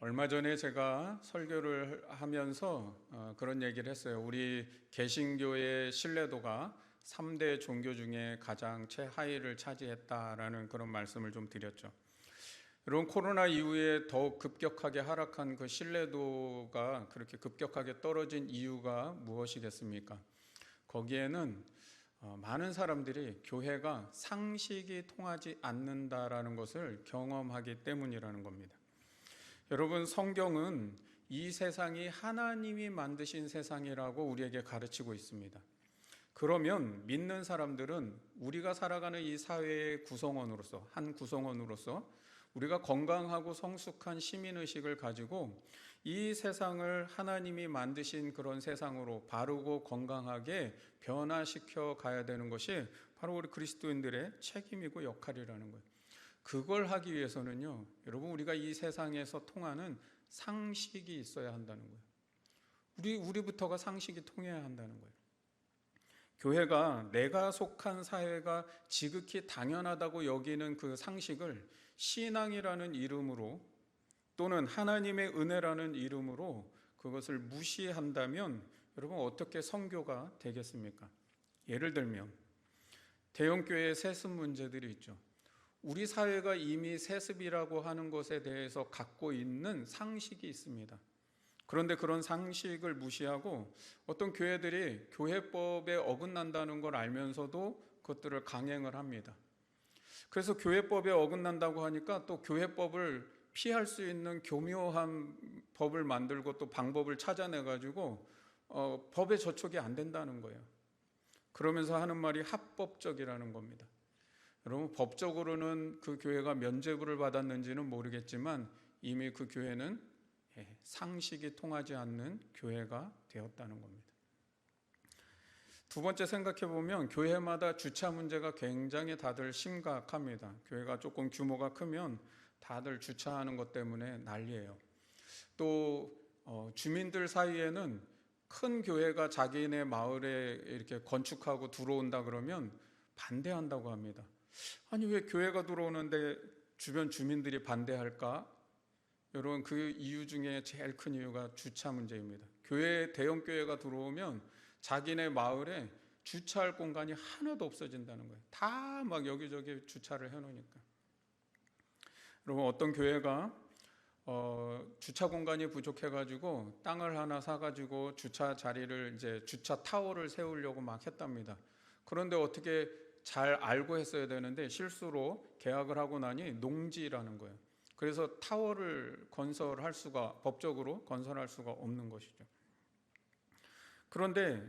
얼마 전에 제가 설교를 하면서 그런 얘기를 했어요. 우리 개신교의 신뢰도가 3대 종교 중에 가장 최하위를 차지했다라는 그런 말씀을 좀 드렸죠. 여러분, 코로나 이후에 더욱 급격하게 하락한 그 신뢰도가 그렇게 급격하게 떨어진 이유가 무엇이겠습니까? 거기에는 많은 사람들이 교회가 상식이 통하지 않는다라는 것을 경험하기 때문이라는 겁니다. 여러분, 성경은 이 세상이 하나님이 만드신 세상이라고 우리에게 가르치고 있습니다. 그러면 믿는 사람들은 우리가 살아가는 이 사회의 구성원으로서, 한 구성원으로서 우리가 건강하고 성숙한 시민의식을 가지고 이 세상을 하나님이 만드신 그런 세상으로 바르고 건강하게 변화시켜 가야 되는 것이 바로 우리 그리스도인들의 책임이고 역할이라는 거예요. 그걸 하기 위해서는요, 여러분, 우리가 이 세상에서 통하는 상식이 있어야 한다는 거예요. 우리부터가 상식이 통해야 한다는 거예요. 교회가 내가 속한 사회가 지극히 당연하다고 여기는 그 상식을 신앙이라는 이름으로 또는 하나님의 은혜라는 이름으로 그것을 무시한다면 여러분, 어떻게 선교가 되겠습니까? 예를 들면 대형교회의 세습 문제들이 있죠. 우리 사회가 이미 세습이라고 하는 것에 대해서 갖고 있는 상식이 있습니다. 그런데 그런 상식을 무시하고 어떤 교회들이 교회법에 어긋난다는 걸 알면서도 그것들을 강행을 합니다. 그래서 교회법에 어긋난다고 하니까 또 교회법을 피할 수 있는 교묘한 법을 만들고 또 방법을 찾아내가지고 법에 저촉이 안 된다는 거예요. 그러면서 하는 말이 합법적이라는 겁니다. 여러분, 법적으로는 그 교회가 면죄부를 받았는지는 모르겠지만 이미 그 교회는 상식이 통하지 않는 교회가 되었다는 겁니다. 두 번째 생각해 보면 교회마다 주차 문제가 굉장히 다들 심각합니다. 교회가 조금 규모가 크면 다들 주차하는 것 때문에 난리예요. 또 주민들 사이에는 큰 교회가 자기네 마을에 이렇게 건축하고 들어온다 그러면 반대한다고 합니다. 아니, 왜 교회가 들어오는데 주변 주민들이 반대할까? 여러분, 그 이유 중에 제일 큰 이유가 주차 문제입니다. 대형 교회가 들어오면 자기네 마을에 주차할 공간이 하나도 없어진다는 거예요. 다 막 여기저기 주차를 해놓으니까. 여러분, 어떤 교회가 주차 공간이 부족해가지고 땅을 하나 사가지고 주차 자리를 이제 주차 타워를 세우려고 막 했답니다. 그런데 어떻게 잘 알고 했어야 되는데 실수로 계약을 하고 나니 농지라는 거예요. 그래서 타워를 법적으로 건설할 수가 없는 것이죠. 그런데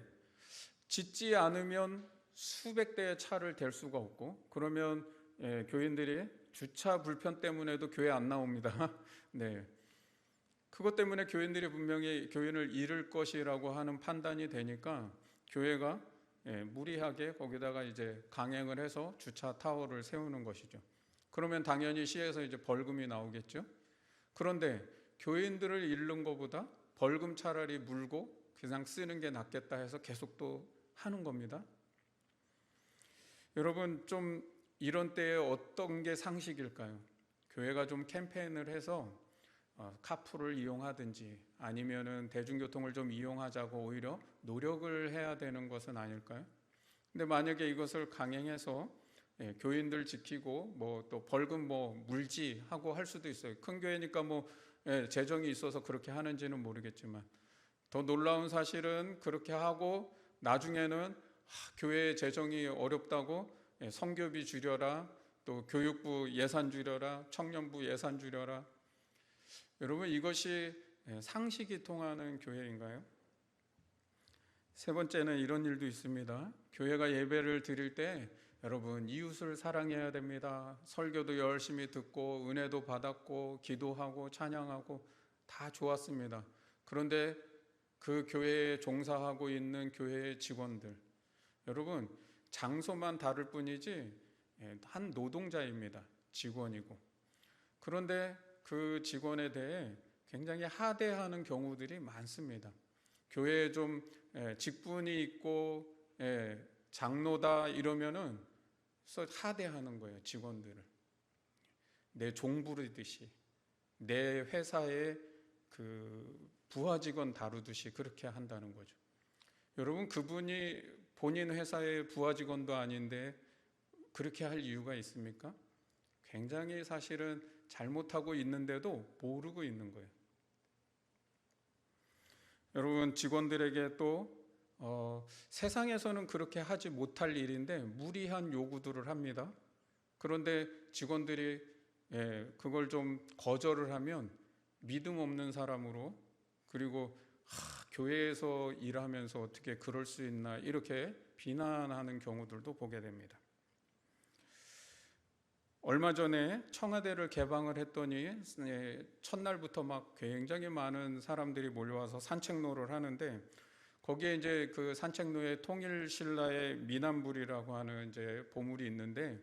짓지 않으면 수백 대의 차를 댈 수가 없고, 그러면 교인들이 주차 불편 때문에도 교회 안 나옵니다. 네. 그것 때문에 교인들이 분명히 교인을 잃을 것이라고 하는 판단이 되니까 교회가 무리하게 거기다가 이제 강행을 해서 주차 타워를 세우는 것이죠. 그러면 당연히 시에서 이제 벌금이 나오겠죠. 그런데 교인들을 잃는 것보다 벌금 차라리 물고 그냥 쓰는 게 낫겠다 해서 계속 또 하는 겁니다. 여러분, 좀 이런 때에 어떤 게 상식일까요? 교회가 좀 캠페인을 해서 카풀을 이용하든지 아니면은 대중교통을 좀 이용하자고 오히려 노력을 해야 되는 것은 아닐까요? 근데 만약에 이것을 강행해서 교인들 지키고 또 벌금 물지 하고 할 수도 있어요. 큰 교회니까 재정이 있어서 그렇게 하는지는 모르겠지만, 더 놀라운 사실은 그렇게 하고 나중에는 교회의 재정이 어렵다고 선교비 줄여라, 또 교육부 예산 줄여라, 청년부 예산 줄여라. 여러분, 이것이 상식이 통하는 교회인가요? 세 번째는 이런 일도 있습니다. 교회가 예배를 드릴 때 여러분, 이웃을 사랑해야 됩니다. 설교도 열심히 듣고 은혜도 받았고 기도하고 찬양하고 다 좋았습니다. 그런데 그 교회에 종사하고 있는 교회의 직원들, 여러분, 장소만 다를 뿐이지 한 노동자입니다. 직원이고. 그런데 그 직원에 대해 굉장히 하대하는 경우들이 많습니다. 교회에 좀 직분이 있고 장로다 이러면은 하대하는 거예요. 직원들을 내 종 부르듯이 내 회사의 그 부하 직원 다루듯이 그렇게 한다는 거죠. 여러분, 그분이 본인 회사의 부하 직원도 아닌데 그렇게 할 이유가 있습니까? 굉장히 사실은 잘못하고 있는데도 모르고 있는 거예요. 여러분, 직원들에게 또 세상에서는 그렇게 하지 못할 일인데 무리한 요구들을 합니다. 그런데 직원들이 그걸 좀 거절을 하면 믿음 없는 사람으로, 그리고 교회에서 일하면서 어떻게 그럴 수 있나 이렇게 비난하는 경우들도 보게 됩니다. 얼마 전에 청와대를 개방을 했더니 첫날부터 막 굉장히 많은 사람들이 몰려와서 산책로를 하는데, 거기에 이제 그 산책로에 통일신라의 미남불이라고 하는 이제 보물이 있는데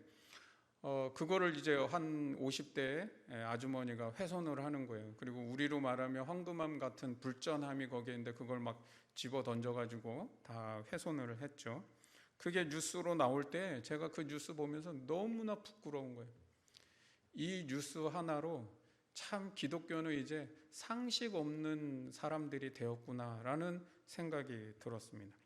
그거를 이제 한 50대 아주머니가 훼손을 하는 거예요. 그리고 우리로 말하면 황금함 같은 불전함이 거기에 있는데 그걸 막 집어 던져가지고 다 훼손을 했죠. 그게 뉴스로 나올 때 제가 그 뉴스 보면서 너무나 부끄러운 거예요. 이 뉴스 하나로 참 기독교는 이제 상식 없는 사람들이 되었구나라는 생각이 들었습니다.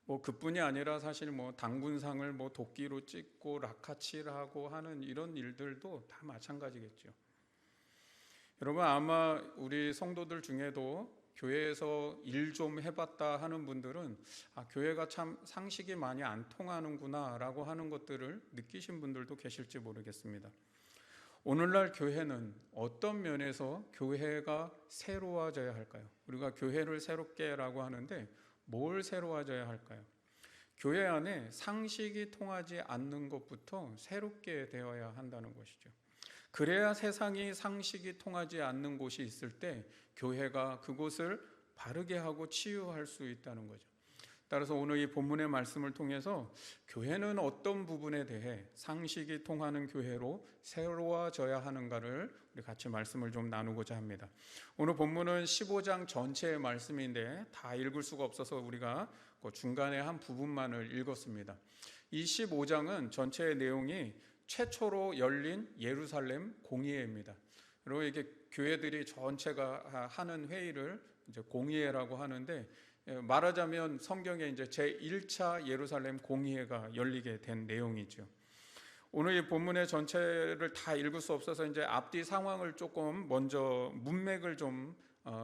뭐 그뿐이 아니라 사실 뭐 당군상을 뭐 도끼로 찍고 라카치라고 하는 이런 일들도 다 마찬가지겠죠. 여러분, 아마 우리 성도들 중에도 교회에서 일 좀 해봤다 하는 분들은 교회가 참 상식이 많이 안 통하는구나 라고 하는 것들을 느끼신 분들도 계실지 모르겠습니다. 오늘날 교회는 어떤 면에서 교회가 새로워져야 할까요? 우리가 교회를 새롭게라고 하는데 뭘 새로워져야 할까요? 교회 안에 상식이 통하지 않는 것부터 새롭게 되어야 한다는 것이죠. 그래야 세상이 상식이 통하지 않는 곳이 있을 때 교회가 그곳을 바르게 하고 치유할 수 있다는 거죠. 따라서 오늘 이 본문의 말씀을 통해서 교회는 어떤 부분에 대해 상식이 통하는 교회로 새로워져야 하는가를 우리 같이 말씀을 좀 나누고자 합니다. 오늘 본문은 15장 전체의 말씀인데 다 읽을 수가 없어서 우리가 그 중간에 한 부분만을 읽었습니다. 이 15장은 전체의 내용이 최초로 열린 예루살렘 공의회입니다. 그리고 이게 교회들이 전체가 하는 회의를 이제 공의회라고 하는데, 말하자면 성경에 이제 제1차 예루살렘 공의회가 열리게 된 내용이죠. 오늘 이 본문의 전체를 다 읽을 수 없어서 이제 앞뒤 상황을 조금 먼저 문맥을 좀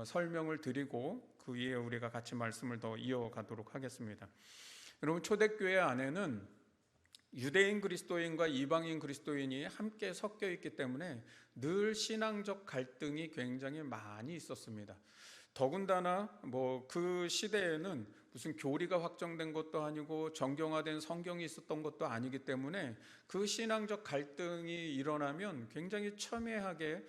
설명을 드리고 그 위에 우리가 같이 말씀을 더 이어가도록 하겠습니다. 여러분, 초대교회 안에는 유대인 그리스도인과 이방인 그리스도인이 함께 섞여 있기 때문에 늘 신앙적 갈등이 굉장히 많이 있었습니다. 더군다나 뭐 그 시대에는 무슨 교리가 확정된 것도 아니고 정경화된 성경이 있었던 것도 아니기 때문에 그 신앙적 갈등이 일어나면 굉장히 첨예하게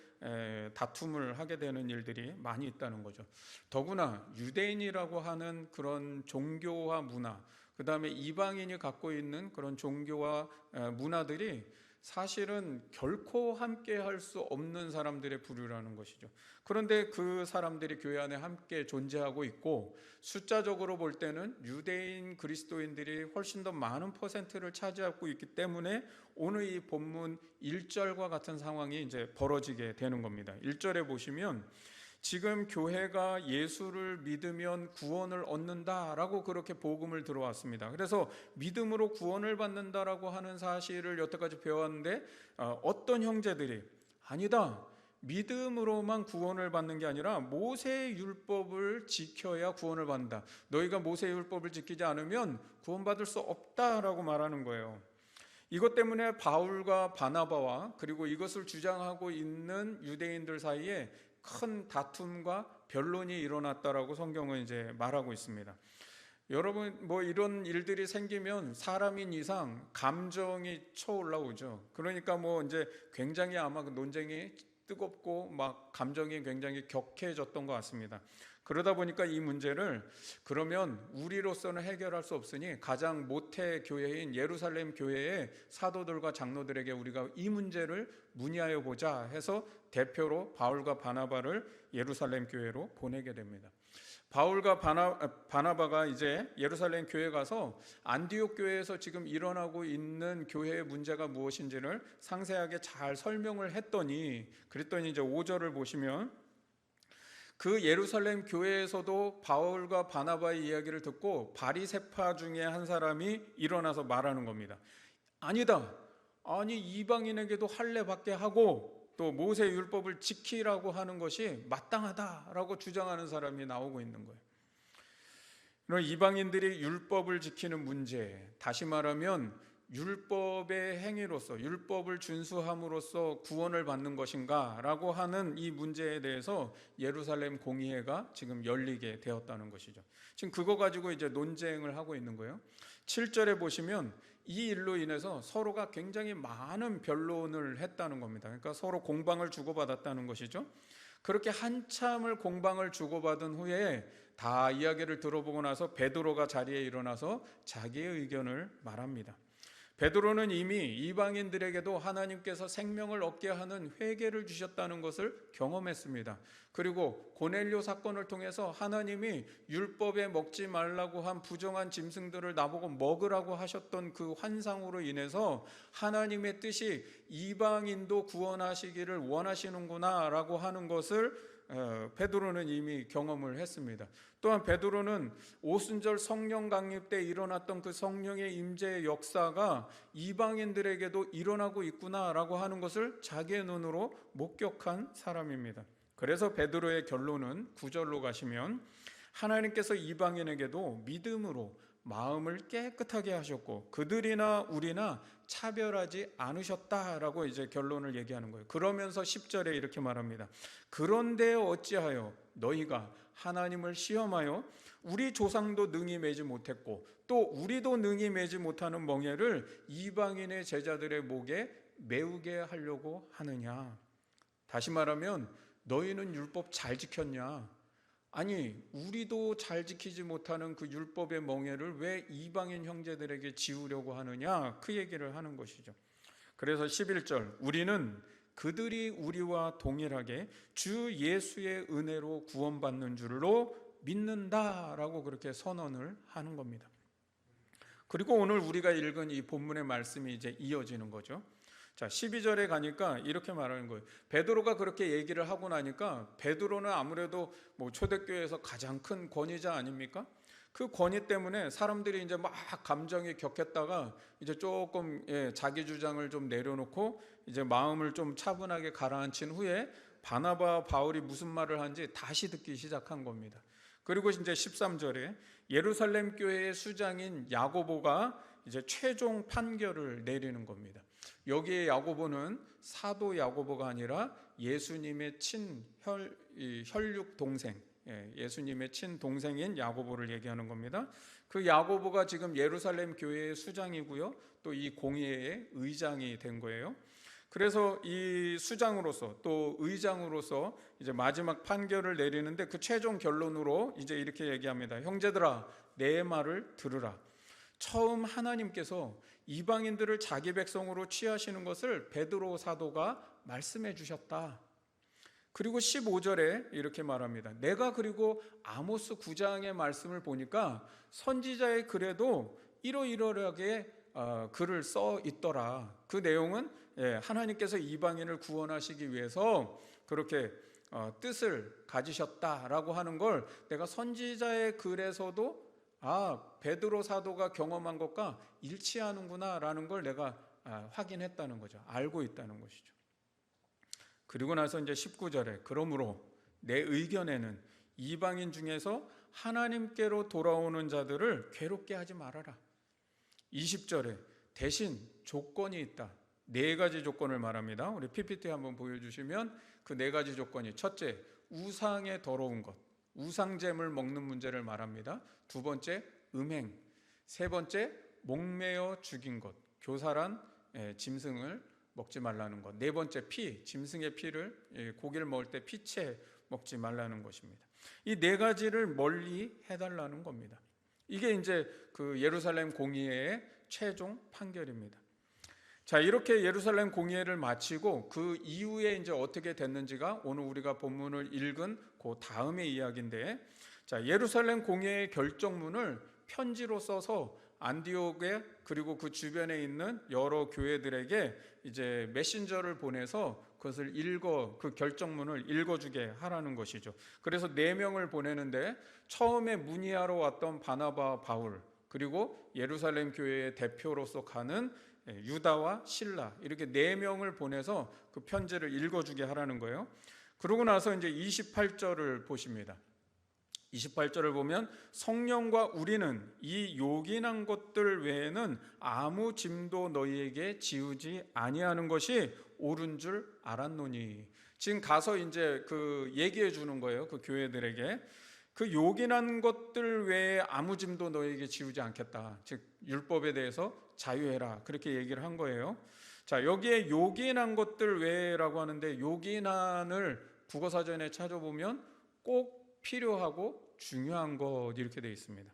다툼을 하게 되는 일들이 많이 있다는 거죠. 더구나 유대인이라고 하는 그런 종교와 문화, 그 다음에 이방인이 갖고 있는 그런 종교와 문화들이 사실은 결코 함께 할 수 없는 사람들의 부류라는 것이죠. 그런데 그 사람들이 교회 안에 함께 존재하고 있고, 숫자적으로 볼 때는 유대인 그리스도인들이 훨씬 더 많은 퍼센트를 차지하고 있기 때문에 오늘 이 본문 1절과 같은 상황이 이제 벌어지게 되는 겁니다. 1절에 보시면 지금 교회가 예수를 믿으면 구원을 얻는다라고 그렇게 복음을 들어왔습니다. 그래서 믿음으로 구원을 받는다라고 하는 사실을 여태까지 배웠는데 어떤 형제들이 아니다, 믿음으로만 구원을 받는 게 아니라 모세의 율법을 지켜야 구원을 받는다, 너희가 모세의 율법을 지키지 않으면 구원받을 수 없다라고 말하는 거예요. 이것 때문에 바울과 바나바와 그리고 이것을 주장하고 있는 유대인들 사이에 큰 다툼과 변론이 일어났다라고 성경은 이제 말하고 있습니다. 여러분, 뭐 이런 일들이 생기면 사람인 이상 감정이 쳐올라오죠. 그러니까 뭐 이제 굉장히 아마 그 논쟁이 뜨겁고 막 감정이 굉장히 격해졌던 것 같습니다. 그러다 보니까 이 문제를 그러면 우리로서는 해결할 수 없으니 가장 모태 교회인 예루살렘 교회의 사도들과 장로들에게 우리가 이 문제를 문의하여 보자 해서 대표로 바울과 바나바를 예루살렘 교회로 보내게 됩니다. 바울과 바나바가 이제 예루살렘 교회 가서 안디옥 교회에서 지금 일어나고 있는 교회의 문제가 무엇인지를 상세하게 잘 설명을 그랬더니 이제 5절을 보시면 그 예루살렘 교회에서도 바울과 바나바의 이야기를 듣고 바리새파 중에 한 사람이 일어나서 말하는 겁니다. 아니다. 아니 이방인에게도 할례 받게 하고 또 모세 율법을 지키라고 하는 것이 마땅하다라고 주장하는 사람이 나오고 있는 거예요. 그럼 이방인들이 율법을 지키는 문제, 다시 말하면 율법의 행위로서 율법을 준수함으로써 구원을 받는 것인가 라고 하는 이 문제에 대해서 예루살렘 공의회가 지금 열리게 되었다는 것이죠. 지금 그거 가지고 이제 논쟁을 하고 있는 거예요. 7절에 보시면 이 일로 인해서 서로가 굉장히 많은 변론을 했다는 겁니다. 그러니까 서로 공방을 주고받았다는 것이죠. 그렇게 한참을 공방을 주고받은 후에 다 이야기를 들어보고 나서 베드로가 자리에 일어나서 자기의 의견을 말합니다. 베드로는 이미 이방인들에게도 하나님께서 생명을 얻게 하는 회개를 주셨다는 것을 경험했습니다. 그리고 고넬료 사건을 통해서 하나님이 율법에 먹지 말라고 한 부정한 짐승들을 나보고 먹으라고 하셨던 그 환상으로 인해서 하나님의 뜻이 이방인도 구원하시기를 원하시는구나 라고 하는 것을 베드로는 이미 경험을 했습니다. 또한 베드로는 오순절 성령 강림 때 일어났던 그 성령의 임재의 역사가 이방인들에게도 일어나고 있구나라고 하는 것을 자기의 눈으로 목격한 사람입니다. 그래서 베드로의 결론은 9절로 가시면 하나님께서 이방인에게도 믿음으로 마음을 깨끗하게 하셨고 그들이나 우리나 차별하지 않으셨다라고 이제 결론을 얘기하는 거예요. 그러면서 10절에 이렇게 말합니다. 그런데 어찌하여 너희가 하나님을 시험하여 우리 조상도 능히 매지 못했고 또 우리도 능히 매지 못하는 멍에를 이방인의 제자들의 목에 메우게 하려고 하느냐. 다시 말하면 너희는 율법 잘 지켰냐? 아니 우리도 잘 지키지 못하는 그 율법의 멍에를 왜 이방인 형제들에게 지우려고 하느냐, 그 얘기를 하는 것이죠. 그래서 11절 우리는 그들이 우리와 동일하게 주 예수의 은혜로 구원받는 줄로 믿는다라고 그렇게 선언을 하는 겁니다. 그리고 오늘 우리가 읽은 이 본문의 말씀이 이제 이어지는 거죠. 자, 12절에 가니까 이렇게 말하는 거예요. 베드로가 그렇게 얘기를 하고 나니까 베드로는 아무래도 뭐 초대교회에서 가장 큰 권위자 아닙니까? 그 권위 때문에 사람들이 이제 막 감정이 격했다가 이제 조금 자기 주장을 좀 내려놓고 이제 마음을 좀 차분하게 가라앉힌 후에 바나바 바울이 무슨 말을 한지 다시 듣기 시작한 겁니다. 그리고 이제 13절에 예루살렘 교회의 수장인 야고보가 이제 최종 판결을 내리는 겁니다. 여기에 야고보는 사도 야고보가 아니라 예수님의 혈육 동생, 예수님의 친동생인 야고보를 얘기하는 겁니다. 그 야고보가 지금 예루살렘 교회의 수장이고요, 또 이 공의회의 의장이 된 거예요. 그래서 이 수장으로서 또 의장으로서 이제 마지막 판결을 내리는데 그 최종 결론으로 이제 이렇게 얘기합니다. 형제들아, 내 말을 들으라. 처음 하나님께서 이방인들을 자기 백성으로 취하시는 것을 베드로 사도가 말씀해 주셨다. 그리고 15절에 이렇게 말합니다. 내가 그리고 아모스 9장의 말씀을 보니까 선지자의 글에도 이러이러하게 글을 써 있더라. 그 내용은 하나님께서 이방인을 구원하시기 위해서 그렇게 뜻을 가지셨다라고 하는 걸 내가 선지자의 글에서도 베드로 사도가 경험한 것과 일치하는구나 라는 걸 내가 확인했다는 거죠. 알고 있다는 것이죠. 그리고 나서 이제 19절에 그러므로 내 의견에는 이방인 중에서 하나님께로 돌아오는 자들을 괴롭게 하지 말아라. 20절에 대신 조건이 있다. 4가지 조건을 말합니다. 우리 PPT 한번 보여주시면 그 4가지 조건이, 첫째, 우상의 더러운 것, 우상잼을 먹는 문제를 말합니다. 2번째, 음행. 3번째, 목매어 죽인 것, 교사란 짐승을 먹지 말라는 것. 4번째, 피, 짐승의 피를, 고기를 먹을 때 피채 먹지 말라는 것입니다. 이 4가지를 멀리 해달라는 겁니다. 이게 이제 그 예루살렘 공의회의 최종 판결입니다. 자, 이렇게 예루살렘 공의회를 마치고 그 이후에 이제 어떻게 됐는지가 오늘 우리가 본문을 읽은 그 다음의 이야기인데, 자, 예루살렘 공예의 결정문을 편지로 써서 안디옥에 그리고 그 주변에 있는 여러 교회들에게 이제 메신저를 보내서 그것을 그 결정문을 읽어주게 하라는 것이죠. 그래서 4명을 보내는데 처음에 문의하러 왔던 바나바, 바울, 그리고 예루살렘 교회의 대표로서 가는 유다와 실라, 이렇게 4명을 보내서 그 편지를 읽어주게 하라는 거예요. 그러고 나서 이제 28절을 보십니다. 28절을 보면 성령과 우리는 이 요긴한 것들 외에는 아무 짐도 너희에게 지우지 아니하는 것이 옳은 줄 알았노니. 지금 가서 이제 그 얘기해 주는 거예요. 그 교회들에게 그 요긴한 것들 외에 아무 짐도 너희에게 지우지 않겠다. 즉 율법에 대해서 자유해라, 그렇게 얘기를 한 거예요. 자, 여기에 요긴한 것들 외라고 하는데 요긴한을 국어사전에 찾아보면 꼭 필요하고 중요한 것 이렇게 되어 있습니다.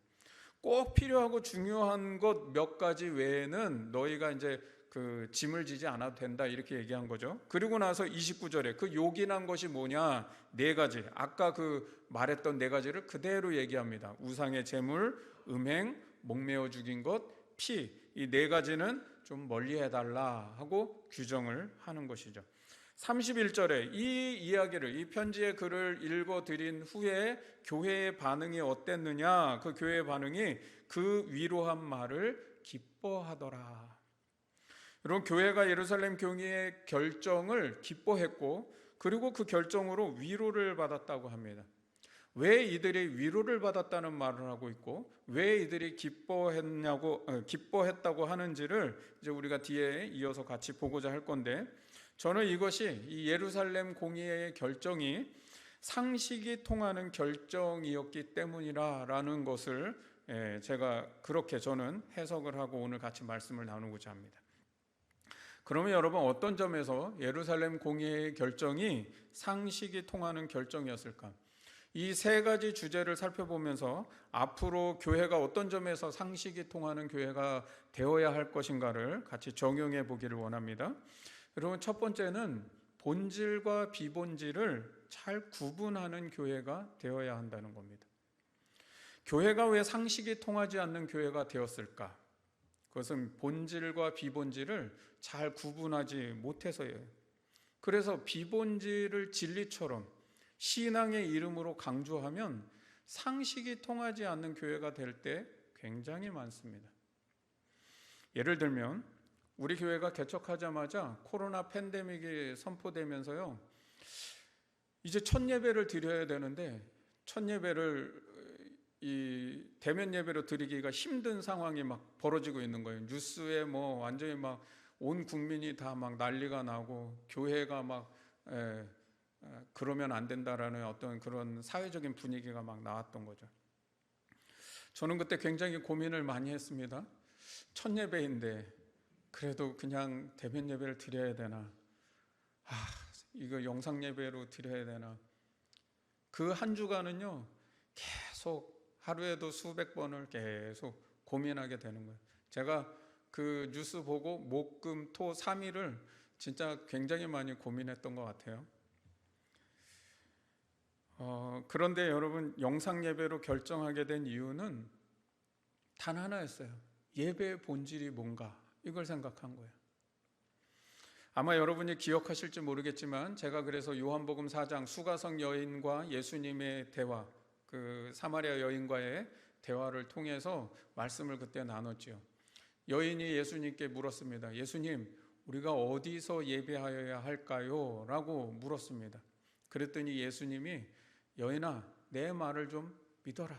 꼭 필요하고 중요한 것 몇 가지 외에는 너희가 이제 그 짐을 지지 않아도 된다, 이렇게 얘기한 거죠. 그리고 나서 29절에 그 요긴한 것이 뭐냐, 4가지, 아까 그 말했던 4가지를 그대로 얘기합니다. 우상의 제물, 음행, 목매어 죽인 것, 피, 이 4가지는 좀 멀리 해달라 하고 규정을 하는 것이죠. 31절에 이 이야기를, 이 편지의 글을 읽어드린 후에 교회의 반응이 어땠느냐, 그 교회의 반응이 그 위로한 말을 기뻐하더라. 여러분, 교회가 예루살렘 교회의 결정을 기뻐했고 그리고 그 결정으로 위로를 받았다고 합니다. 왜 이들이 위로를 받았다는 말을 하고 있고 왜 이들이 기뻐했다고 하는지를 이제 우리가 뒤에 이어서 같이 보고자 할 건데, 저는 이것이 이 예루살렘 공의회의 결정이 상식이 통하는 결정이었기 때문이라는 것을 제가 그렇게 저는 해석을 하고 오늘 같이 말씀을 나누고자 합니다. 그러면 여러분, 어떤 점에서 예루살렘 공의회의 결정이 상식이 통하는 결정이었을까? 이 3가지 주제를 살펴보면서 앞으로 교회가 어떤 점에서 상식이 통하는 교회가 되어야 할 것인가를 같이 적용해 보기를 원합니다. 여러분, 첫 번째는 본질과 비본질을 잘 구분하는 교회가 되어야 한다는 겁니다. 교회가 왜 상식이 통하지 않는 교회가 되었을까? 그것은 본질과 비본질을 잘 구분하지 못해서예요. 그래서 비본질을 진리처럼 신앙의 이름으로 강조하면 상식이 통하지 않는 교회가 될 때 굉장히 많습니다. 예를 들면 우리 교회가 개척하자마자 코로나 팬데믹이 선포되면서요, 이제 첫 예배를 드려야 되는데 첫 예배를 이 대면 예배로 드리기가 힘든 상황이 막 벌어지고 있는 거예요. 뉴스에 뭐 완전히 막 온 국민이 다 막 난리가 나고 교회가 막 그러면 안 된다라는 어떤 그런 사회적인 분위기가 막 나왔던 거죠. 저는 그때 굉장히 고민을 많이 했습니다. 첫 예배인데 그래도 그냥 대면 예배를 드려야 되나? 이거 영상 예배로 드려야 되나? 그 한 주간은요, 계속 하루에도 수백 번을 계속 고민하게 되는 거예요. 제가 그 뉴스 보고 목, 금, 토 3일을 진짜 굉장히 많이 고민했던 것 같아요. 그런데 여러분, 영상 예배로 결정하게 된 이유는 단 하나였어요. 예배의 본질이 뭔가, 이걸 생각한 거예요. 아마 여러분이 기억하실지 모르겠지만 제가 그래서 요한복음 4장 수가성 여인과 예수님의 대화, 그 사마리아 여인과의 대화를 통해서 말씀을 그때 나눴죠. 여인이 예수님께 물었습니다. 예수님, 우리가 어디서 예배하여야 할까요? 라고 물었습니다. 그랬더니 예수님이, 여인아, 내 말을 좀 믿어라.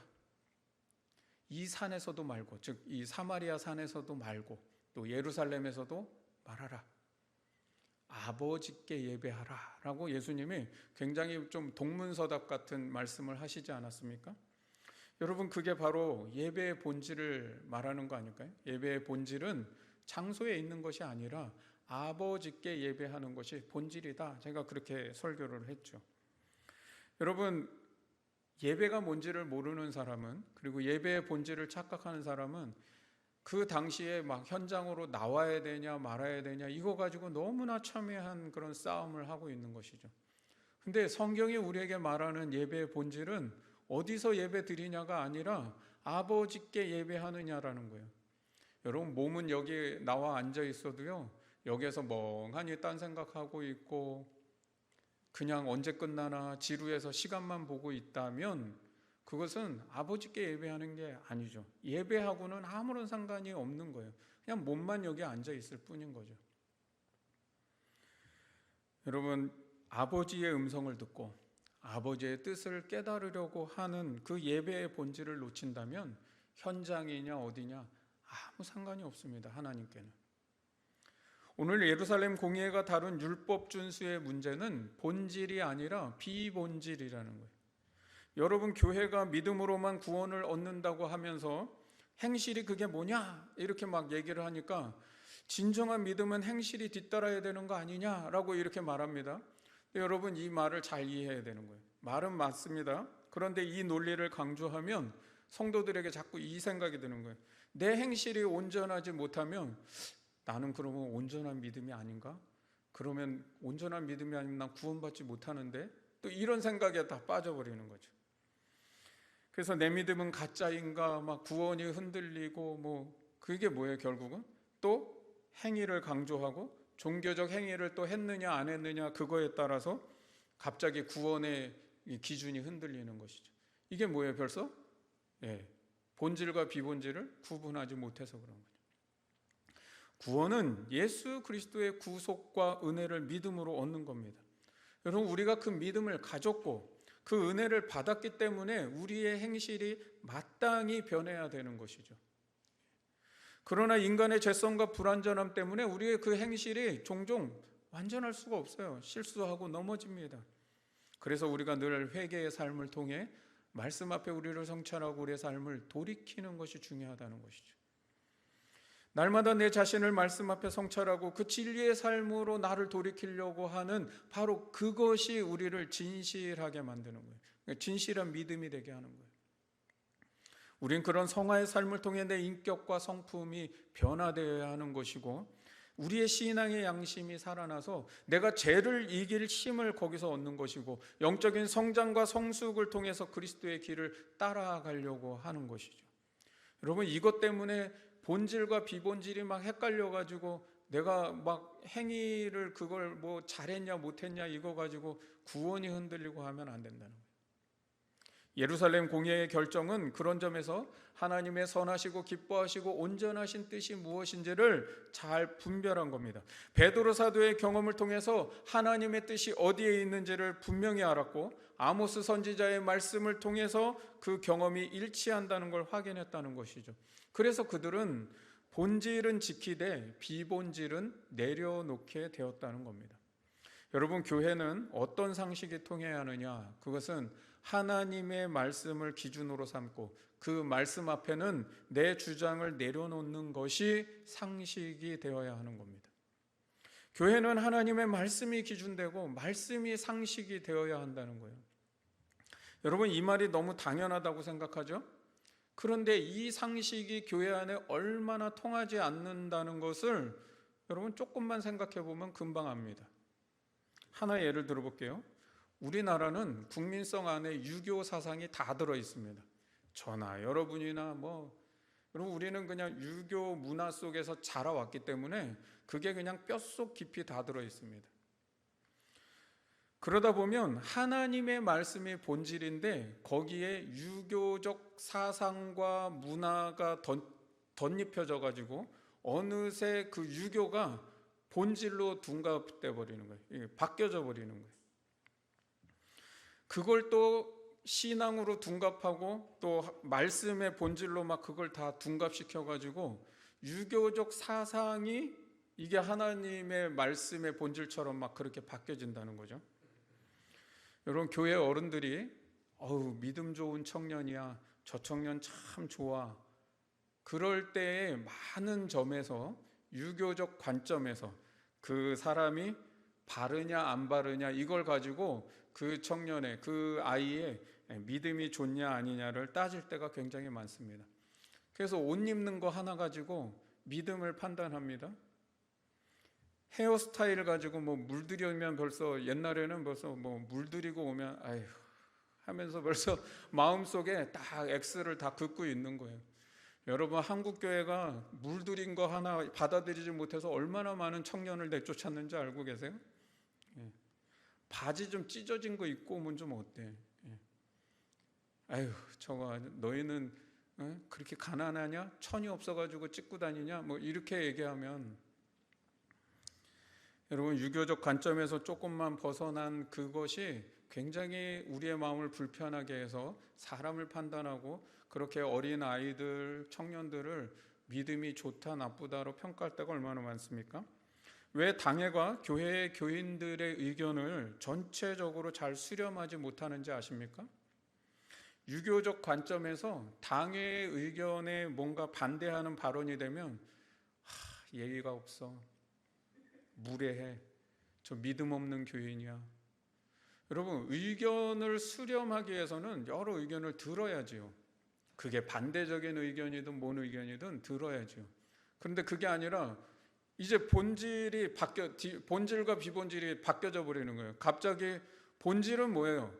이 산에서도 말고, 즉 이 사마리아 산에서도 말고 또 예루살렘에서도 말하라. 아버지께 예배하라 라고 예수님이 굉장히 좀 동문서답 같은 말씀을 하시지 않았습니까? 여러분, 그게 바로 예배의 본질을 말하는 거 아닐까요? 예배의 본질은 장소에 있는 것이 아니라 아버지께 예배하는 것이 본질이다. 제가 그렇게 설교를 했죠. 여러분, 예배가 뭔지를 모르는 사람은, 그리고 예배의 본질을 착각하는 사람은 그 당시에 막 현장으로 나와야 되냐 말아야 되냐 이거 가지고 너무나 첨예한 그런 싸움을 하고 있는 것이죠. 근데 성경이 우리에게 말하는 예배의 본질은 어디서 예배 드리냐가 아니라 아버지께 예배하느냐라는 거예요. 여러분, 몸은 여기 나와 앉아 있어도요, 여기에서 멍하니 딴 생각하고 있고 그냥 언제 끝나나 지루해서 시간만 보고 있다면 그것은 아버지께 예배하는 게 아니죠. 예배하고는 아무런 상관이 없는 거예요. 그냥 몸만 여기 앉아 있을 뿐인 거죠. 여러분, 아버지의 음성을 듣고 아버지의 뜻을 깨달으려고 하는 그 예배의 본질을 놓친다면 현장이냐 어디냐 아무 상관이 없습니다. 하나님께는. 오늘 예루살렘 공회가 다룬 율법 준수의 문제는 본질이 아니라 비본질이라는 거예요. 여러분, 교회가 믿음으로만 구원을 얻는다고 하면서 행실이 그게 뭐냐 이렇게 막 얘기를 하니까 진정한 믿음은 행실이 뒤따라야 되는 거 아니냐라고 이렇게 말합니다. 여러분, 이 말을 잘 이해해야 되는 거예요. 말은 맞습니다. 그런데 이 논리를 강조하면 성도들에게 자꾸 이 생각이 드는 거예요. 내 행실이 온전하지 못하면 나는 그러면 온전한 믿음이 아닌가? 그러면 온전한 믿음이 아니면 난 구원받지 못하는데, 또 이런 생각에 다 빠져버리는 거죠. 그래서 내 믿음은 가짜인가, 막 구원이 흔들리고, 뭐 그게 뭐예요? 결국은 또 행위를 강조하고 종교적 행위를 또 했느냐 안 했느냐 그거에 따라서 갑자기 구원의 기준이 흔들리는 것이죠. 이게 뭐예요? 벌써 본질과 비본질을 구분하지 못해서 그런 거죠. 구원은 예수 그리스도의 구속과 은혜를 믿음으로 얻는 겁니다. 여러분, 우리가 그 믿음을 가졌고 그 은혜를 받았기 때문에 우리의 행실이 마땅히 변해야 되는 것이죠. 그러나 인간의 죄성과 불완전함 때문에 우리의 그 행실이 종종 완전할 수가 없어요. 실수하고 넘어집니다. 그래서 우리가 늘 회개의 삶을 통해 말씀 앞에 우리를 성찰하고 우리의 삶을 돌이키는 것이 중요하다는 것이죠. 날마다 내 자신을 말씀 앞에 성찰하고 그 진리의 삶으로 나를 돌이키려고 하는 바로 그것이 우리를 진실하게 만드는 거예요. 진실한 믿음이 되게 하는 거예요. 우린 그런 성화의 삶을 통해 내 인격과 성품이 변화되어야 하는 것이고, 우리의 신앙의 양심이 살아나서 내가 죄를 이길 힘을 거기서 얻는 것이고, 영적인 성장과 성숙을 통해서 그리스도의 길을 따라가려고 하는 것이죠. 여러분, 이것 때문에 본질과 비본질이 막 헷갈려가지고 내가 막 행위를 그걸 뭐 잘했냐 못했냐 이거 가지고 구원이 흔들리고 하면 안 된다는 거예요. 예루살렘 공회의 결정은 그런 점에서 하나님의 선하시고 기뻐하시고 온전하신 뜻이 무엇인지를 잘 분별한 겁니다. 베드로 사도의 경험을 통해서 하나님의 뜻이 어디에 있는지를 분명히 알았고, 아모스 선지자의 말씀을 통해서 그 경험이 일치한다는 걸 확인했다는 것이죠. 그래서 그들은 본질은 지키되 비본질은 내려놓게 되었다는 겁니다. 여러분, 교회는 어떤 상식이 통해야 하느냐? 그것은 하나님의 말씀을 기준으로 삼고 그 말씀 앞에는 내 주장을 내려놓는 것이 상식이 되어야 하는 겁니다. 교회는 하나님의 말씀이 기준되고 말씀이 상식이 되어야 한다는 거예요. 여러분, 이 말이 너무 당연하다고 생각하죠? 그런데 이 상식이 교회 안에 얼마나 통하지 않는다는 것을 여러분 조금만 생각해 보면 금방 압니다. 하나의 예를 들어볼게요. 우리나라는 국민성 안에 유교 사상이 다 들어 있습니다. 저나 여러분이나 여러분, 우리는 그냥 유교 문화 속에서 자라왔기 때문에 그게 그냥 뼛속 깊이 다 들어 있습니다. 그러다 보면 하나님의 말씀이 본질인데 거기에 유교적 사상과 문화가 덧입혀져 가지고 어느새 그 유교가 본질로 둔갑돼 버리는 거예요. 바뀌어져 버리는 거예요. 그걸 또 신앙으로 둔갑하고 또 말씀의 본질로 막 그걸 다 둔갑시켜 가지고 유교적 사상이 이게 하나님의 말씀의 본질처럼 막 그렇게 바뀌어진다는 거죠. 여러분, 교회 어른들이 믿음 좋은 청년이야, 저 청년 참 좋아, 그럴 때의 많은 점에서 유교적 관점에서 그 사람이 바르냐 안 바르냐 이걸 가지고 그 청년의 그 아이의 믿음이 좋냐 아니냐를 따질 때가 굉장히 많습니다. 그래서 옷 입는 거 하나 가지고 믿음을 판단합니다. 헤어스타일 가지고 물들이면 벌써 옛날에는 벌써 물들이고 오면 하면서 벌써 마음속에 딱 X를 다 긋고 있는 거예요. 여러분, 한국교회가 물들인 거 하나 받아들이지 못해서 얼마나 많은 청년을 내쫓았는지 알고 계세요? 예. 바지 좀 찢어진 거 입고 오면 좀 어때? 예. 아유, 저거 너희는 그렇게 가난하냐? 천이 없어가지고 찢고 다니냐? 뭐 이렇게 얘기하면, 여러분, 유교적 관점에서 조금만 벗어난 그것이 굉장히 우리의 마음을 불편하게 해서 사람을 판단하고 그렇게 어린 아이들, 청년들을 믿음이 좋다 나쁘다로 평가할 때가 얼마나 많습니까? 왜 당회가 교회의 교인들의 의견을 전체적으로 잘 수렴하지 못하는지 아십니까? 유교적 관점에서 당회의 의견에 뭔가 반대하는 발언이 되면 예의가 없어, 무례해, 저 믿음 없는 교인이야. 여러분, 의견을 수렴하기 위해서는 여러 의견을 들어야지요. 그게 반대적인 의견이든 뭔 의견이든 들어야죠. 그런데 그게 아니라 이제 본질과 비본질이 바뀌어져 버리는 거예요. 갑자기 본질은 뭐예요?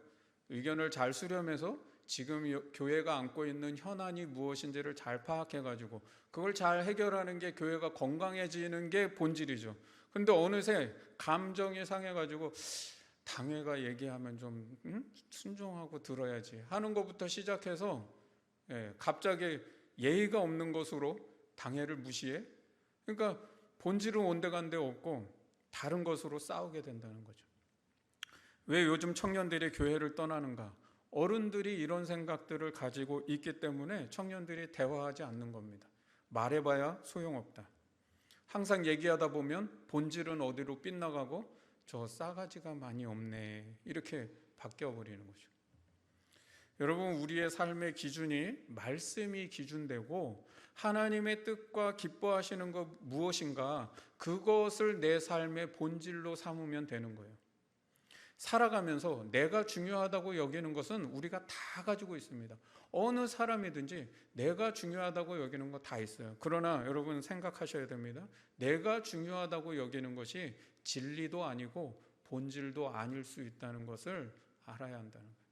의견을 잘 수렴해서 지금 교회가 안고 있는 현안이 무엇인지를 잘 파악해가지고 그걸 잘 해결하는 게 교회가 건강해지는 게 본질이죠. 근데 어느새 감정이 상해가지고 당회가 얘기하면 좀 순종하고 들어야지 하는 것부터 시작해서 갑자기 예의가 없는 것으로 당회를 무시해? 그러니까 본질은 온데간데 없고 다른 것으로 싸우게 된다는 거죠. 왜 요즘 청년들이 교회를 떠나는가? 어른들이 이런 생각들을 가지고 있기 때문에 청년들이 대화하지 않는 겁니다. 말해봐야 소용없다. 항상 얘기하다 보면 본질은 어디로 빗나가고 저 싸가지가 많이 없네, 이렇게 바뀌어버리는 거죠. 여러분, 우리의 삶의 기준이 말씀이 기준되고 하나님의 뜻과 기뻐하시는 것 무엇인가, 그것을 내 삶의 본질로 삼으면 되는 거예요. 살아가면서 내가 중요하다고 여기는 것은 우리가 다 가지고 있습니다. 어느 사람이든지 내가 중요하다고 여기는 거 다 있어요. 그러나 여러분 생각하셔야 됩니다. 내가 중요하다고 여기는 것이 진리도 아니고 본질도 아닐 수 있다는 것을 알아야 한다는 거예요.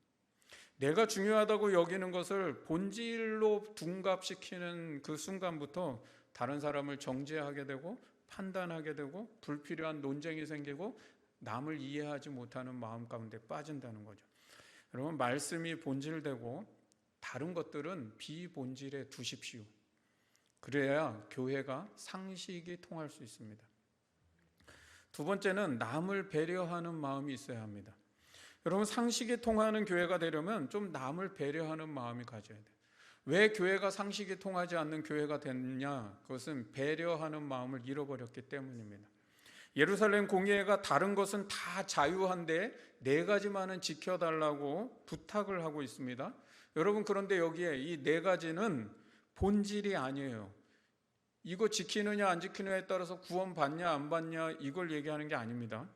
내가 중요하다고 여기는 것을 본질로 둔갑시키는 그 순간부터 다른 사람을 정죄하게 되고 판단하게 되고 불필요한 논쟁이 생기고 남을 이해하지 못하는 마음 가운데 빠진다는 거죠. 여러분, 말씀이 본질되고 다른 것들은 비본질에 두십시오. 그래야 교회가 상식이 통할 수 있습니다. 두 번째는 남을 배려하는 마음이 있어야 합니다. 여러분, 상식이 통하는 교회가 되려면 좀 남을 배려하는 마음이 가져야 돼요. 왜 교회가 상식이 통하지 않는 교회가 됐냐? 그것은 배려하는 마음을 잃어버렸기 때문입니다. 예루살렘 공회가 다른 것은 다 자유한데 4가지만은 지켜달라고 부탁을 하고 있습니다. 여러분, 그런데 여기에 이 4가지는 본질이 아니에요. 이거 지키느냐 안 지키느냐에 따라서 구원 받냐 안 받냐 이걸 얘기하는 게 아닙니다.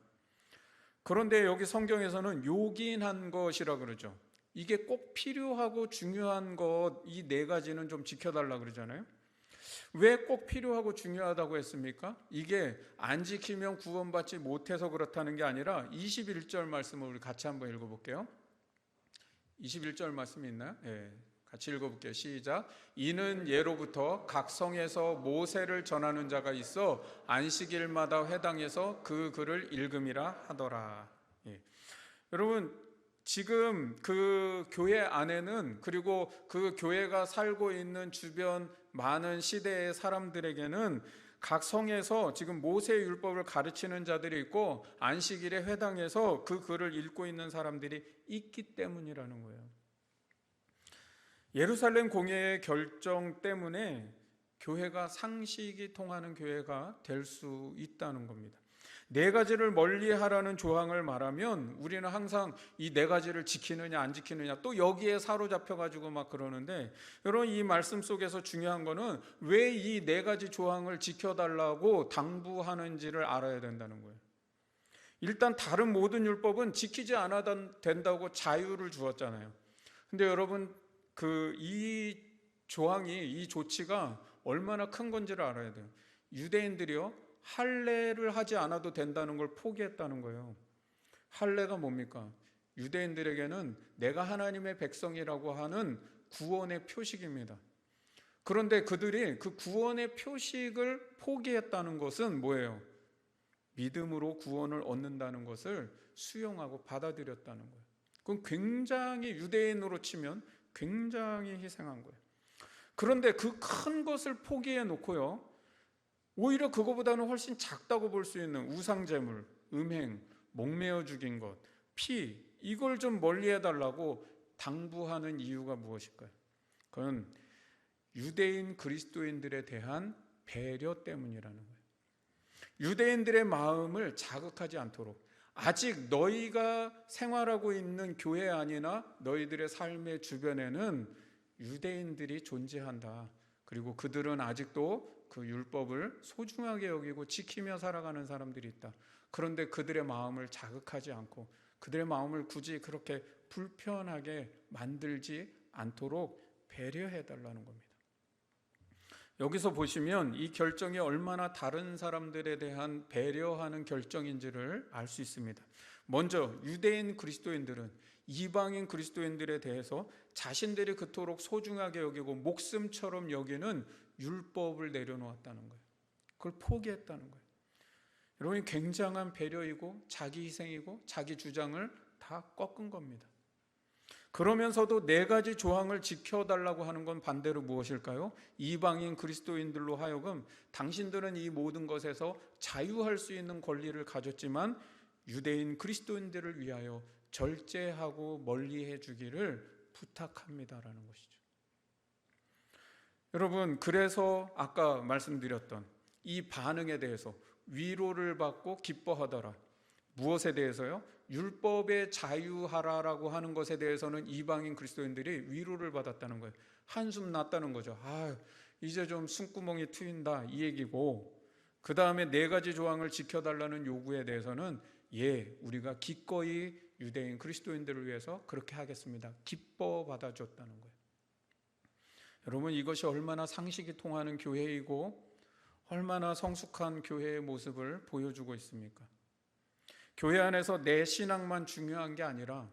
그런데 여기 성경에서는 요긴한 것이라 그러죠. 이게 꼭 필요하고 중요한 것, 이 4가지는 좀 지켜달라 그러잖아요. 왜 꼭 필요하고 중요하다고 했습니까? 이게 안 지키면 구원받지 못해서 그렇다는 게 아니라 21절 말씀을 우리 같이 한번 읽어볼게요. 21절 말씀이 있나요? 네, 같이 읽어볼게요. 시작. 이는 예로부터 각 성에서 모세를 전하는 자가 있어 안식일마다 회당에서 그 글을 읽음이라 하더라. 예. 여러분, 지금 그 교회 안에는, 그리고 그 교회가 살고 있는 주변 많은 시대의 사람들에게는 각 성에서 지금 모세의 율법을 가르치는 자들이 있고 안식일에 회당에서 그 글을 읽고 있는 사람들이 있기 때문이라는 거예요. 예루살렘 공회의 결정 때문에 교회가 상식이 통하는 교회가 될 수 있다는 겁니다. 4가지를 멀리하라는 조항을 말하면 우리는 항상 이 4가지를 지키느냐 안 지키느냐 또 여기에 사로잡혀가지고 막 그러는데, 여러분, 이 말씀 속에서 중요한 거는 왜 이 4가지 조항을 지켜달라고 당부하는지를 알아야 된다는 거예요. 일단 다른 모든 율법은 지키지 않아도 된다고 자유를 주었잖아요. 근데 여러분, 이 조항이, 이 조치가 얼마나 큰 건지를 알아야 돼요. 유대인들이요, 할례를 하지 않아도 된다는 걸 포기했다는 거예요. 할례가 뭡니까? 유대인들에게는 내가 하나님의 백성이라고 하는 구원의 표식입니다. 그런데 그들이 그 구원의 표식을 포기했다는 것은 뭐예요? 믿음으로 구원을 얻는다는 것을 수용하고 받아들였다는 거예요. 그건 굉장히, 유대인으로 치면 굉장히 희생한 거예요. 그런데 그 큰 것을 포기해 놓고요, 오히려 그거보다는 훨씬 작다고 볼 수 있는 우상제물, 음행, 목매어 죽인 것, 피, 이걸 좀 멀리 해달라고 당부하는 이유가 무엇일까요? 그건 유대인 그리스도인들에 대한 배려 때문이라는 거예요. 유대인들의 마음을 자극하지 않도록, 아직 너희가 생활하고 있는 교회 안이나 너희들의 삶의 주변에는 유대인들이 존재한다. 그리고 그들은 아직도 그 율법을 소중하게 여기고 지키며 살아가는 사람들이 있다. 그런데 그들의 마음을 자극하지 않고 그들의 마음을 굳이 그렇게 불편하게 만들지 않도록 배려해달라는 겁니다. 여기서 보시면 이 결정이 얼마나 다른 사람들에 대한 배려하는 결정인지를 알 수 있습니다. 먼저 유대인 그리스도인들은 이방인 그리스도인들에 대해서 자신들이 그토록 소중하게 여기고 목숨처럼 여기는 율법을 내려놓았다는 거예요. 그걸 포기했다는 거예요. 여러분, 굉장한 배려이고 자기 희생이고 자기 주장을 다 꺾은 겁니다. 그러면서도 네 가지 조항을 지켜달라고 하는 건 반대로 무엇일까요? 이방인 그리스도인들로 하여금 당신들은 이 모든 것에서 자유할 수 있는 권리를 가졌지만 유대인 그리스도인들을 위하여 절제하고 멀리해 주기를 부탁합니다라는 것이죠. 여러분, 그래서 아까 말씀드렸던 이 반응에 대해서 위로를 받고 기뻐하더라. 무엇에 대해서요? 율법에 자유하라라고 하는 것에 대해서는 이방인 그리스도인들이 위로를 받았다는 거예요. 한숨 났다는 거죠. 이제 좀 숨구멍이 트인다, 이 얘기고, 그 다음에 네 가지 조항을 지켜달라는 요구에 대해서는 우리가 기꺼이 유대인 그리스도인들을 위해서 그렇게 하겠습니다. 기뻐 받아줬다는 거예요. 여러분, 이것이 얼마나 상식이 통하는 교회이고 얼마나 성숙한 교회의 모습을 보여주고 있습니까? 교회 안에서 내 신앙만 중요한 게 아니라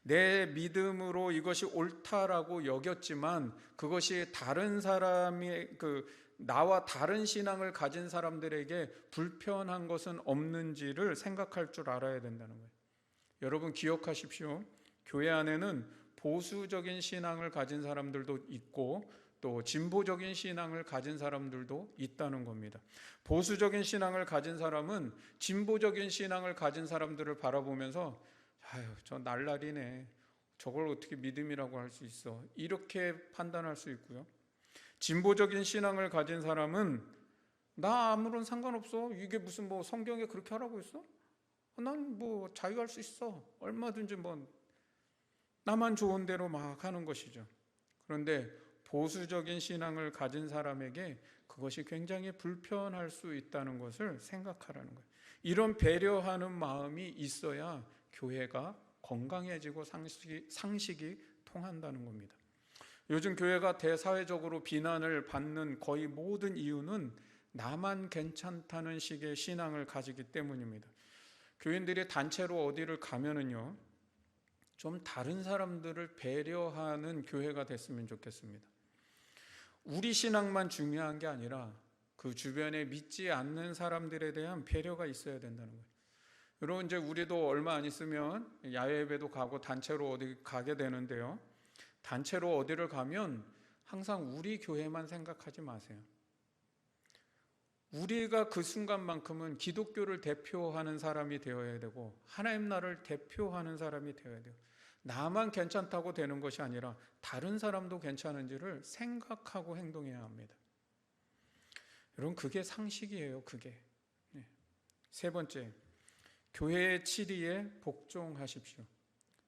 내 믿음으로 이것이 옳다라고 여겼지만 그것이 다른 사람이 나와 다른 신앙을 가진 사람들에게 불편한 것은 없는지를 생각할 줄 알아야 된다는 거예요. 여러분, 기억하십시오. 교회 안에는 보수적인 신앙을 가진 사람들도 있고 또 진보적인 신앙을 가진 사람들도 있다는 겁니다. 보수적인 신앙을 가진 사람은 진보적인 신앙을 가진 사람들을 바라보면서 저 날라리네, 저걸 어떻게 믿음이라고 할 수 있어, 이렇게 판단할 수 있고요. 진보적인 신앙을 가진 사람은 나 아무런 상관없어, 이게 무슨 성경에 그렇게 하라고 했어? 난 자유할 수 있어, 얼마든지 나만 좋은 대로 막 하는 것이죠. 그런데 보수적인 신앙을 가진 사람에게 그것이 굉장히 불편할 수 있다는 것을 생각하라는 거예요. 이런 배려하는 마음이 있어야 교회가 건강해지고 상식이 통한다는 겁니다. 요즘 교회가 대사회적으로 비난을 받는 거의 모든 이유는 나만 괜찮다는 식의 신앙을 가지기 때문입니다. 교인들이 단체로 어디를 가면은요, 좀 다른 사람들을 배려하는 교회가 됐으면 좋겠습니다. 우리 신앙만 중요한 게 아니라 그 주변에 믿지 않는 사람들에 대한 배려가 있어야 된다는 거예요. 여러분, 이제 우리도 얼마 안 있으면 야외 예배도 가고 단체로 어디 가게 되는데요, 단체로 어디를 가면 항상 우리 교회만 생각하지 마세요. 우리가 그 순간만큼은 기독교를 대표하는 사람이 되어야 되고 하나님 나라를 대표하는 사람이 되어야 돼요. 나만 괜찮다고 되는 것이 아니라 다른 사람도 괜찮은지를 생각하고 행동해야 합니다. 여러분, 그게 상식이에요. 그게. 세 번째, 교회의 치리에 복종하십시오.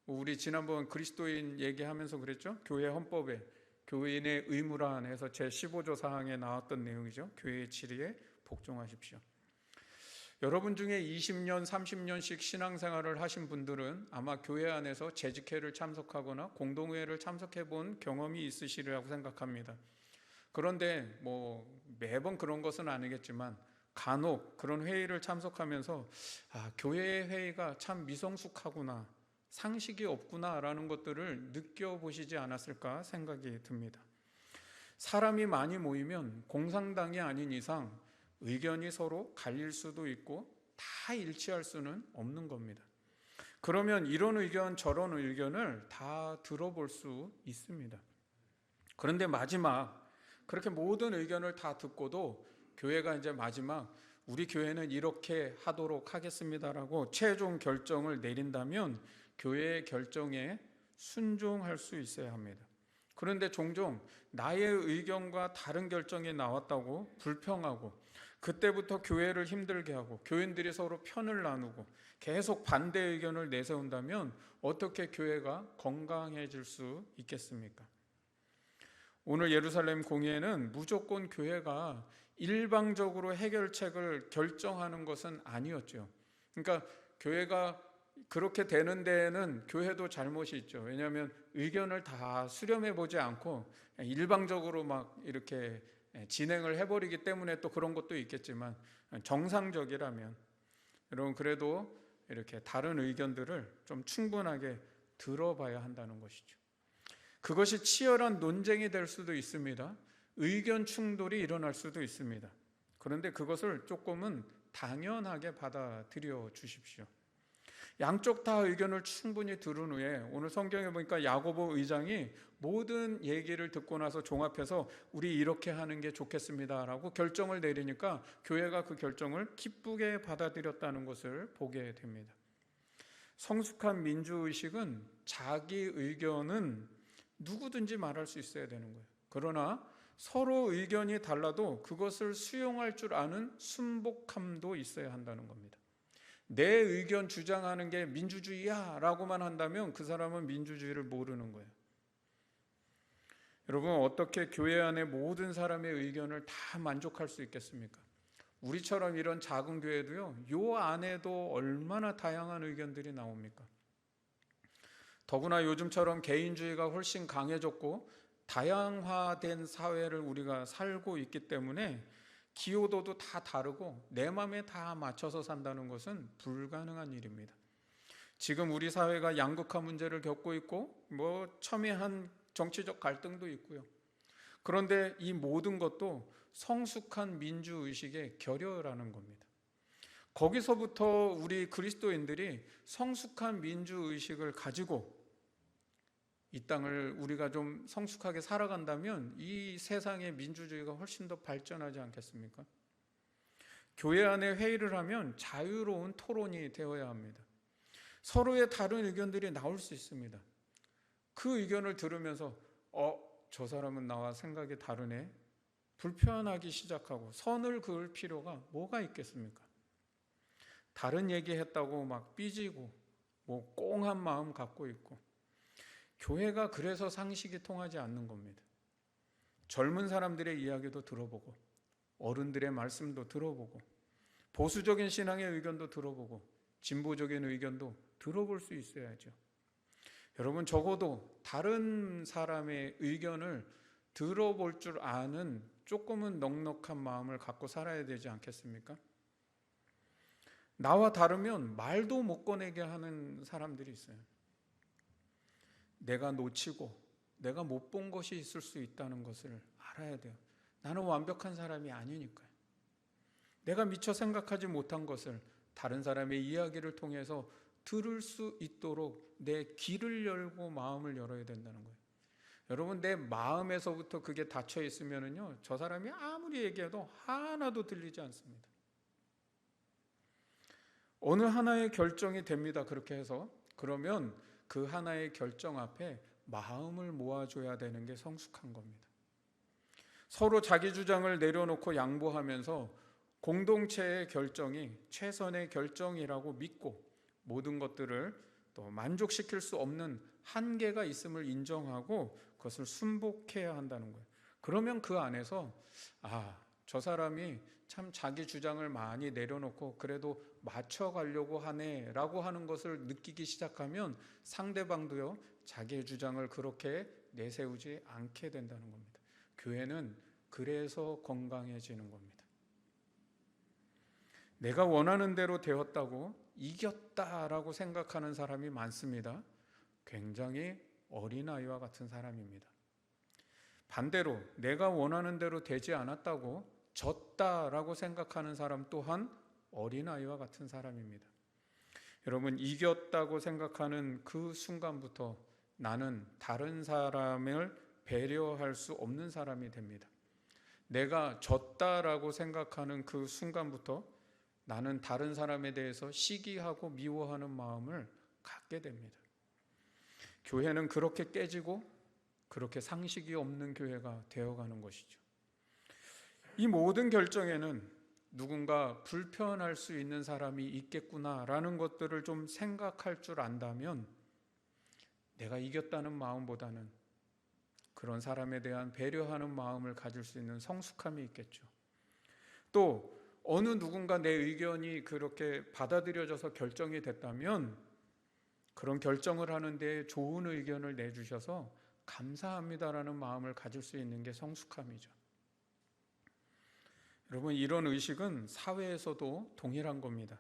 우리 지난번 그리스도인 얘기하면서 그랬죠? 교회 헌법에 교인의 의무란에서 제15조 사항에 나왔던 내용이죠. 교회의 치리에 복종하십시오. 여러분 중에 20년, 30년씩 신앙생활을 하신 분들은 아마 교회 안에서 재직회를 참석하거나 공동회를 참석해 본 경험이 있으시리라고 생각합니다. 그런데 매번 그런 것은 아니겠지만 간혹 그런 회의를 참석하면서 교회의 회의가 참 미성숙하구나, 상식이 없구나라는 것들을 느껴보시지 않았을까 생각이 듭니다. 사람이 많이 모이면 공산당이 아닌 이상 의견이 서로 갈릴 수도 있고 다 일치할 수는 없는 겁니다. 그러면 이런 의견 저런 의견을 다 들어볼 수 있습니다. 그런데 마지막 그렇게 모든 의견을 다 듣고도 교회가 이제 마지막 우리 교회는 이렇게 하도록 하겠습니다라고 최종 결정을 내린다면 교회의 결정에 순종할 수 있어야 합니다. 그런데 종종 나의 의견과 다른 결정이 나왔다고 불평하고 그때부터 교회를 힘들게 하고 교인들이 서로 편을 나누고 계속 반대 의견을 내세운다면 어떻게 교회가 건강해질 수 있겠습니까? 오늘 예루살렘 공의회는 무조건 교회가 일방적으로 해결책을 결정하는 것은 아니었죠. 그러니까 교회가 그렇게 되는 데에는 교회도 잘못이 있죠. 왜냐하면 의견을 다 수렴해 보지 않고 일방적으로 막 이렇게 진행을 해버리기 때문에 또 그런 것도 있겠지만 정상적이라면 여러분 그래도 이렇게 다른 의견들을 좀 충분하게 들어봐야 한다는 것이죠. 그것이 치열한 논쟁이 될 수도 있습니다. 의견 충돌이 일어날 수도 있습니다. 그런데 그것을 조금은 당연하게 받아들여 주십시오. 양쪽 다 의견을 충분히 들은 후에 오늘 성경에 보니까 야고보 의장이 모든 얘기를 듣고 나서 종합해서 우리 이렇게 하는 게 좋겠습니다라고 결정을 내리니까 교회가 그 결정을 기쁘게 받아들였다는 것을 보게 됩니다. 성숙한 민주의식은 자기 의견은 누구든지 말할 수 있어야 되는 거예요. 그러나 서로 의견이 달라도 그것을 수용할 줄 아는 순복함도 있어야 한다는 겁니다. 내 의견 주장하는 게 민주주의야 라고만 한다면 그 사람은 민주주의를 모르는 거예요. 여러분 어떻게 교회 안에 모든 사람의 의견을 다 만족할 수 있겠습니까? 우리처럼 이런 작은 교회도요, 요 안에도 얼마나 다양한 의견들이 나옵니까? 더구나 요즘처럼 개인주의가 훨씬 강해졌고 다양화된 사회를 우리가 살고 있기 때문에 기호도도 다 다르고 내 맘에 다 맞춰서 산다는 것은 불가능한 일입니다. 지금 우리 사회가 양극화 문제를 겪고 있고 첨예한 정치적 갈등도 있고요. 그런데 이 모든 것도 성숙한 민주의식의 결여라는 겁니다. 거기서부터 우리 그리스도인들이 성숙한 민주의식을 가지고 이 땅을 우리가 좀 성숙하게 살아간다면 이 세상의 민주주의가 훨씬 더 발전하지 않겠습니까? 교회 안에 회의를 하면 자유로운 토론이 되어야 합니다. 서로의 다른 의견들이 나올 수 있습니다. 그 의견을 들으면서 저 사람은 나와 생각이 다르네. 불편하기 시작하고 선을 그을 필요가 뭐가 있겠습니까? 다른 얘기했다고 막 삐지고 꽁한 마음 갖고 있고 교회가 그래서 상식이 통하지 않는 겁니다. 젊은 사람들의 이야기도 들어보고 어른들의 말씀도 들어보고 보수적인 신앙의 의견도 들어보고 진보적인 의견도 들어볼 수 있어야죠. 여러분 적어도 다른 사람의 의견을 들어볼 줄 아는 조금은 넉넉한 마음을 갖고 살아야 되지 않겠습니까? 나와 다르면 말도 못 꺼내게 하는 사람들이 있어요. 내가 놓치고 내가 못 본 것이 있을 수 있다는 것을 알아야 돼요. 나는 완벽한 사람이 아니니까요. 내가 미처 생각하지 못한 것을 다른 사람의 이야기를 통해서 들을 수 있도록 내 귀를 열고 마음을 열어야 된다는 거예요. 여러분 내 마음에서부터 그게 닫혀 있으면은요, 저 사람이 아무리 얘기해도 하나도 들리지 않습니다. 어느 하나의 결정이 됩니다. 그렇게 해서 그러면 그 하나의 결정 앞에 마음을 모아줘야 되는 게 성숙한 겁니다. 서로 자기 주장을 내려놓고 양보하면서 공동체의 결정이 최선의 결정이라고 믿고 모든 것들을 또 만족시킬 수 없는 한계가 있음을 인정하고 그것을 순복해야 한다는 거예요. 그러면 그 안에서 저 사람이 참 자기 주장을 많이 내려놓고 그래도 맞춰가려고 하네 라고 하는 것을 느끼기 시작하면 상대방도요 자기의 주장을 그렇게 내세우지 않게 된다는 겁니다. 교회는 그래서 건강해지는 겁니다. 내가 원하는 대로 되었다고 이겼다라고 생각하는 사람이 많습니다. 굉장히 어린아이와 같은 사람입니다. 반대로 내가 원하는 대로 되지 않았다고 졌다라고 생각하는 사람 또한 어린아이와 같은 사람입니다. 여러분, 이겼다고 생각하는 그 순간부터 나는 다른 사람을 배려할 수 없는 사람이 됩니다. 내가 졌다라고 생각하는 그 순간부터 나는 다른 사람에 대해서 시기하고 미워하는 마음을 갖게 됩니다. 교회는 그렇게 깨지고 그렇게 상식이 없는 교회가 되어가는 것이죠. 이 모든 결정에는 누군가 불편할 수 있는 사람이 있겠구나라는 것들을 좀 생각할 줄 안다면 내가 이겼다는 마음보다는 그런 사람에 대한 배려하는 마음을 가질 수 있는 성숙함이 있겠죠. 또 어느 누군가 내 의견이 그렇게 받아들여져서 결정이 됐다면 그런 결정을 하는데 좋은 의견을 내주셔서 감사합니다라는 마음을 가질 수 있는 게 성숙함이죠. 여러분, 이런 의식은 사회에서도 동일한 겁니다.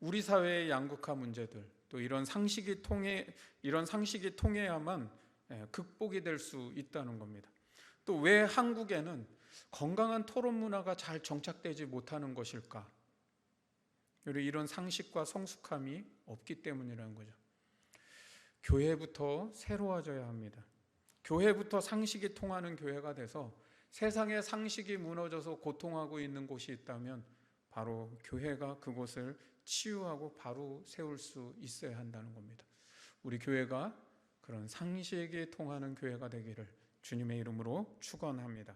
우리 사회의 양극화 문제들, 또 이런 상식이 통해야만 극복이 될 수 있다는 겁니다. 또 왜 한국에는 건강한 토론 문화가 잘 정착되지 못하는 것일까? 이런 상식과 성숙함이 없기 때문이라는 거죠. 교회부터 새로워져야 합니다. 교회부터 상식이 통하는 교회가 돼서 세상의 상식이 무너져서 고통하고 있는 곳이 있다면 바로 교회가 그곳을 치유하고 바로 세울 수 있어야 한다는 겁니다. 우리 교회가 그런 상식이 통하는 교회가 되기를 주님의 이름으로 축원합니다.